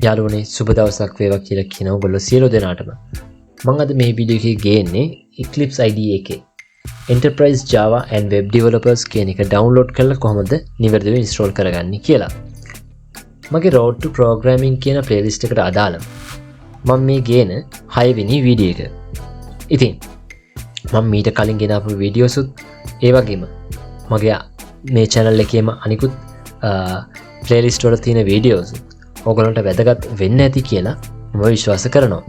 යාළුවනේ සුබ දවසක් වේවා කියලා කියන ඔයගොල්ලෝ සියලු දෙනාටම මම අද මේ වීඩියෝ එකේ ගේන්නේ Eclipse IDE එකේ Enterprise Java and Web Developers කියන එක ඩවුන්ලෝඩ් කරලා කොහොමද නිවැරදිව ඉන්ස්ටෝල් කරගන්නේ කියලා. මගේ Road to Programming කියන ප්ලේලිස්ට් එකට අදාළව මම මේ ගේන 6 වෙනි වීඩියෝ එක. ඉතින් මම මීට කලින් ගෙන ආපු වීඩියෝස් උත් ඒ වගේම මගේ මේ channel එකේම අනිකුත් ප්ලේලිස්ට් වල තියෙන වීඩියෝස් ඔයගොල්ලන්ට වැදගත් වෙන්න ඇති කියලා මම විශ්වාස කරනවා.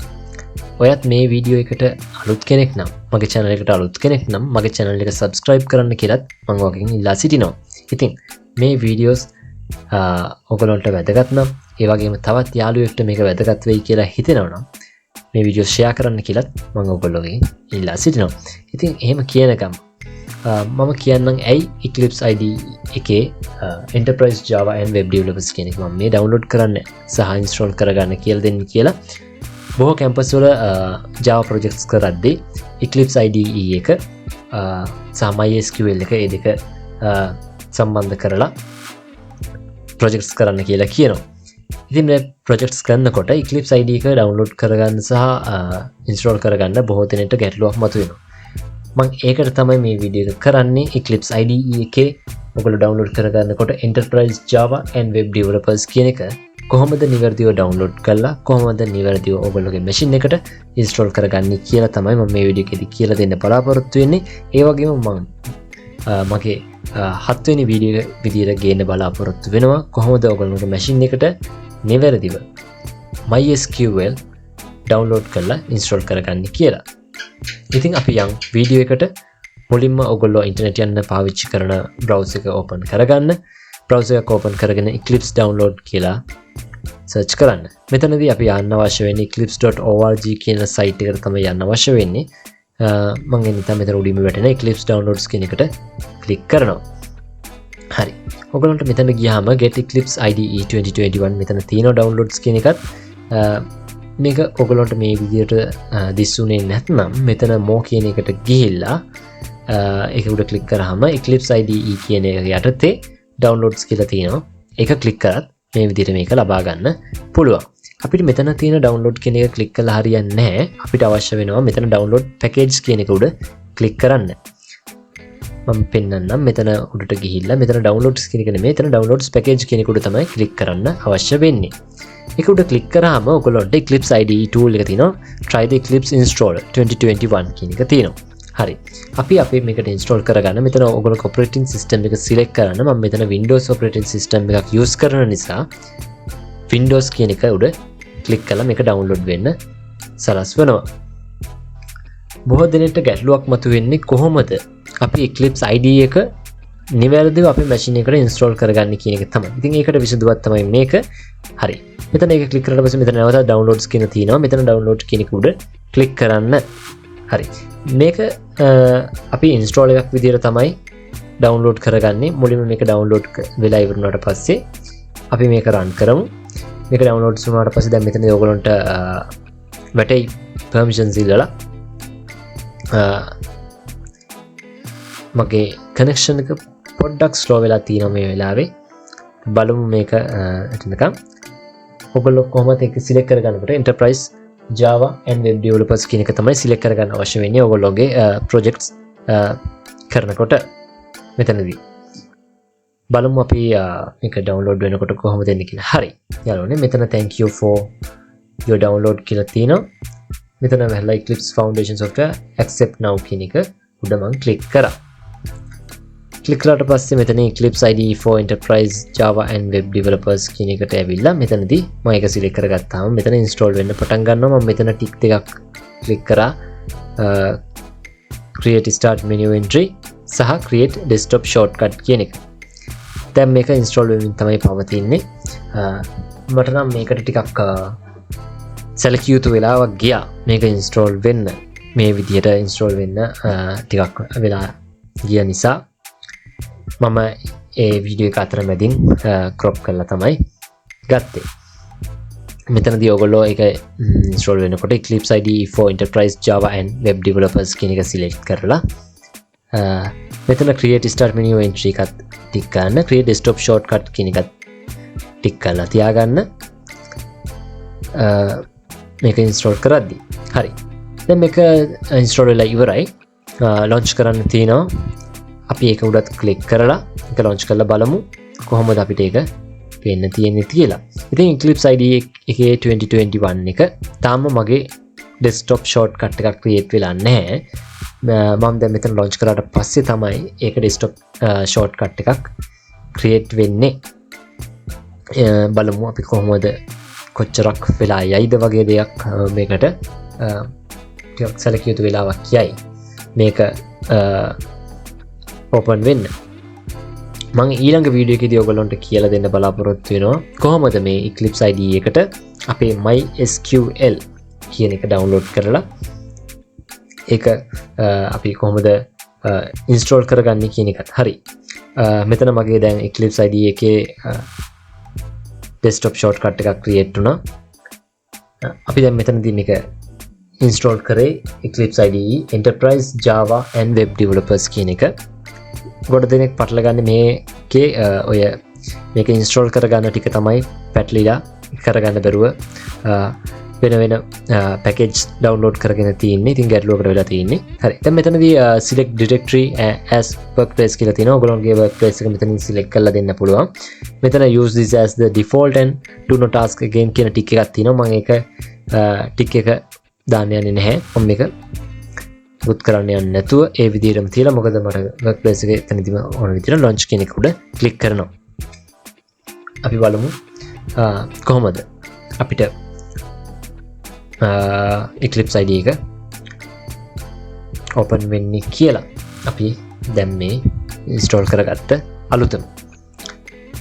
ඔයත් මේ වීඩියෝ එකට අලුත් කෙනෙක් නම් මගේ channel එකට අලුත් කෙනෙක් නම් මගේ channel එක subscribe කරන්න කියලාත් මම ඔයගෙන් ඉල්ලා සිටිනවා. ඉතින් මේ වීඩියෝස් ඔයගොල්ලන්ට වැදගත් නම් ඒ වගේම තවත් යාළුවෙක්ට මේක වැදගත් වෙයි කියලා හිතෙනවා නම් මේ වීඩියෝ share කරන්න කියලාත් මම ඔයගොල්ලෝගෙන් ඉල්ලා සිටිනවා. ඉතින් එහෙම කියනකම් මම කියන්නම් ඇයි Eclipse IDE එකේ Enterprise Java and Web Developers කියන එක මම මේ download කරන්න සහ install කරගන්න කියලා දෙන්න කියලා. බොහෝ කැම්පස් වල Java projects කරද්දී Eclipse IDE එක සහ MySQL එක ඒ දෙක සම්බන්ධ කරලා projects කරන්න කියලා කියනවා. ඉතින් මේ projects කරනකොට Eclipse IDE එක download කරගන්න සහ install කරගන්න බොහෝ දෙනෙක්ට ගැටලුවක් මතුවෙනවා. මම ඒකට තමයි මේ වීඩියෝ එක කරන්නේ. Eclipse IDE එකේ ඔයගොල්ලෝ download කරගන්නකොට Enterprise Java and Web Developers කියන එක කොහොමද නිවැරදිව download කරලා කොහොමද නිවැරදිව ඔයගොල්ලෝගේ machine එකට install කරගන්නේ කියලා තමයි මම මේ වීඩියෝ එකේදී කියලා දෙන්න බලාපොරොත්තු වෙන්නේ. ඒ වගේම මම මගේ 7 වෙනි වීඩියෝ එක විදියට ගේන්න බලාපොරොත්තු වෙනවා කොහොමද ඔයගොල්ලෝගේ machine එකට නිවැරදිව MySQL download කරලා install කරගන්නේ කියලා. ඉතින් අපි යම් වීඩියෝ එකට මුලින්ම ඔයගොල්ලෝ ඉන්ටර්නෙට් යන්න පාවිච්චි කරන browser එක open කරගන්න. browser එක open කරගෙන Eclipse download කියලා search කරන්න. මෙතනදී අපි යන්න අවශ්‍ය වෙන්නේ eclipse.org කියන site එකට තමයි යන්න අවශ්‍ය වෙන්නේ. මම එනිසා මෙතන උඩින්ම වැටෙන Eclipse downloads කියන එකට click කරනවා. හරි. ඔයගොල්ලන්ට මෙතන ගියාම get Eclipse IDE 2021 මෙතන තියෙනවා downloads කියන එකත් මේක ඔයගොල්ලන්ට මේ විදියට දිස්සුනේ නැත්නම් මෙතන more කියන එකට ගිහිල්ලා ඒක උඩ ක්ලික් කරාම Eclipse IDE කියන එක යටතේ downloads කියලා තියෙනවා. ඒක ක්ලික් කරත් මේ විදියට මේක ලබා ගන්න පුළුවන්. අපිට මෙතන තියෙන download කියන එක ක්ලික් කළා හරියන්නේ නැහැ. අපිට අවශ්‍ය වෙනවා මෙතන download package කියන එක උඩ ක්ලික් කරන්න. මම පෙන්නන්නම් මෙතන උඩට ගිහිල්ලා මෙතන downloads කියන එක නෙමෙයි මෙතන downloads package කියන එක උඩ තමයි ක්ලික් කරන්න අවශ්‍ය වෙන්නේ. ඒක උඩ ක්ලික් කරාම ඔයගොල්ලන්ට Eclipse IDE tool එක තියෙනවා. try the Eclipse installer 2021 කියන එක තියෙනවා. හරි. අපි මේකට install කරගන්න මෙතන ඔයගොල්ලෝ operating system එක select කරන්න. මම මෙතන Windows operating system එකක් use කරන නිසා Windows කියන එක උඩ ක්ලික් කරලා මේක download වෙන්න සලස්වනවා. බොහෝ දෙනෙක්ට ගැටලුවක් මතුවෙන්නේ කොහොමද අපි Eclipse IDE එක නිවැරදිව අපේ machine එකට install කරගන්න කියන එක තමයි. ඉතින් ඒකට විසඳුවක් තමයි මේක. හරි. මෙතන ඒක ක්ලික් කරලා පස්සේ මෙතන නැවත downloads කියන තියෙනවා. මෙතන download කියන එක උඩ ක්ලික් කරන්න. හරි. මේක අපි install එකක් විදිහට තමයි download කරගන්නේ. මුලින්ම මේක download වෙලා ඉවර වුණාට පස්සේ අපි මේක run කරමු. මේක downloads වුණාට පස්සේ දැන් මෙතන ඔයගොල්ලන්ට වැටේ permissions ඉල්ලලා මගේ connection එක පොඩ්ඩක් slow වෙලා තියෙනවා මේ වෙලාවේ. බලමු මේක එතනකම්. ඔයගොල්ලෝ කොහොමද ඒක select කරගන්නකොට Enterprise Java and Web Developers කියන එක තමයි select කරගන්න අවශ්‍ය වෙන්නේ ඔයගොල්ලෝගේ projects කරනකොට. මෙතනදී බලමු අපි මේක download වෙනකොට කොහොමද එන්නේ කියලා. හරි. යාළුවනේ මෙතන thank you for your download කියලා තියෙනවා. මෙතන වැහලා Eclipse Foundation Software accept now කියන එක උඩ මම click කරා. ක්ලික් කරාට පස්සේ මෙතන Eclipse IDE for Enterprise Java and Web Developers කියන එකට ඇවිල්ලා මෙතනදී මම ඒක සිලෙක්ට් කරගත්තාම මෙතන install වෙන්න පටන් ගන්නවා. මම මෙතන ටික් දෙකක් ක්ලික් කරා create start menu entry සහ create desktop shortcut කියන එක. දැන් මේක install වෙමින් තමයි පවතින්නේ. මට නම් මේකට ටිකක් select යුතු වෙලාවක් ගියා මේක install වෙන්න. මේ විදිහට install වෙන්න ටිකක් වෙලා ගිය නිසා මම ඒ වීඩියෝ එක අතරමැදින් crop කරලා තමයි ගත්තේ. මෙතනදී ඔයගොල්ලෝ ඒක install වෙනකොට Eclipse IDE for Enterprise Java and Web Developers කියන එක select කරලා මෙතන create start menu entry එකත් ටික් කරන්න, create desktop shortcut කියන එකත් ටික් කරලා තියාගන්න. මේක ඉන්ස්ටෝල් කරද්දී. හරි. දැන් මේක ඉන්ස්ටෝල් වෙලා ඉවරයි. ලොන්ච් කරන්න තියෙනවා. අපි ඒක උඩත් ක්ලික් කරලා ඒක ලොන්ච් කරලා බලමු කොහොමද අපිට ඒක පේන්න තියෙන්නේ කියලා. ඉතින් Eclipse IDE එකේ 2021 එක තාම මගේ desktop shortcut එකක් create වෙලා නැහැ. මම දැන් මෙතන launch කරාට පස්සේ තමයි ඒක desktop shortcut එකක් create වෙන්නේ. බලමු අපි කොහොමද කොච්චරක් වෙලා යයිද වගේ දෙයක් මේකට ටිකක් සැලකිය යුතු වෙලාවක් යයි. මේක open වෙන්න. මම ඊළඟ වීඩියෝ එකේදී ඔයගොල්ලන්ට කියලා දෙන්න බලාපොරොත්තු වෙනවා කොහොමද මේ Eclipse IDE එකට අපේ MySQL කියන එක download කරලා ඒක අපි කොහොමද install කරගන්නේ කියන එකත්. හරි. මෙතන මගේ දැන් Eclipse IDE එකේ desktop shortcut එකක් create වුණා. අපි දැන් මෙතනදී මේක install කරේ Eclipse IDE Enterprise Java and Web Developers කියන එක. ගොඩ දෙනෙක් පටල ගන්න මේකේ ඔය මේක ඉන්ස්ටෝල් කරගන්න ටික තමයි පැටලිලා කරගන්න බැරුව වෙන වෙන පැකේජ් ඩවුන්ලෝඩ් කරගෙන තියෙන්නේ. ඉතින් ගැටලුවකට වෙලා තියෙන්නේ. හරි. දැන් මෙතනදී select directory as workplace කියලා තියෙනවා. ඔයගොල්ලෝගේ workplace එක මෙතනින් select කරලා දෙන්න පුළුවන්. මෙතන use this as the default and do not ask again කියන ටික එකක් තියෙනවා. මම ඒක ටික එක දාන්න යන්නේ නැහැ. මම මේක පුත් කරන්න යන්නේ නැතුව ඒ විදිහටම තියලා මොකද මට workplace එකේ එතනදිම ඕන විදිහට launch කියන එක උඩ ක්ලික් කරනවා. අපි බලමු කොහොමද අපිට Eclipse IDE එක open වෙන්නේ කියලා. අපි දැන් මේ install කරගත්ත අලුතම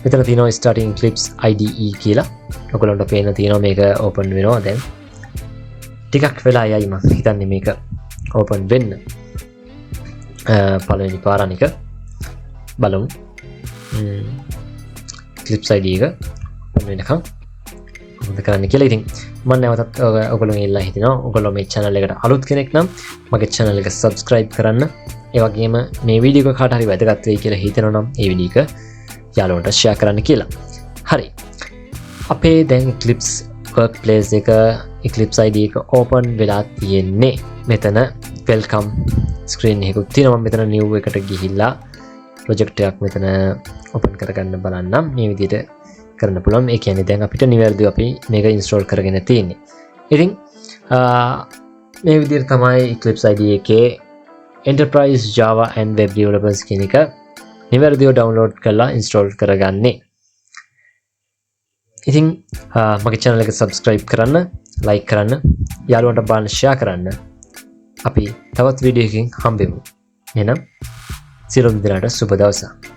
මෙතන තියෙනවා starting Eclipse IDE කියලා. ඔයගොල්ලන්ට පේන්න තියෙනවා මේක open වෙනවා දැන්. ටිකක් වෙලා යයි මම හිතන්නේ මේක open වෙන්න. පළවෙනි පාරණික බලමු. Eclipse IDE එක open වෙනකම් කොහොමද කරන්න කියලා. ඉතින් මම නැවතත් ඔයගොල්ලෝ ඉල්ලා හිටිනවා ඔයගොල්ලෝ මේ channel එකට අලුත් කෙනෙක් නම් මගේ channel එක subscribe කරන්න. ඒ වගේම මේ වීඩියෝ එක කාට හරි වැදගත් වෙයි කියලා හිතෙනවා නම් ඒ වීඩියෝ එක යාළුවන්ට share කරන්න කියලා. හරි. අපේ දැන් Eclipse workplace එක Eclipse IDE එක open වෙලා තියෙන්නේ. මෙතන welcome screen එකකුත් තියෙනවා. මම මෙතන new එකට ගිහිල්ලා project එකක් මෙතන open කරගන්න බලන්නම්. මේ විදිහට කරන්න පුළුවන්. ඒ කියන්නේ දැන් අපිට නිවැරදිව අපි මේක install කරගෙන තියෙන්නේ. ඉතින් මේ විදිහට තමයි Eclipse IDE එකේ Enterprise Java and Web Developers කියන එක නිවැරදිව download කරලා install කරගන්නේ. ඉතින් මගේ channel එක subscribe කරන්න, like කරන්න, යාළුවන්ට බලන්න share කරන්න. අපි තවත් වීඩියෝ එකකින් හම්බෙමු. එහෙනම් සියලුම දෙනාට සුබ දවසක්.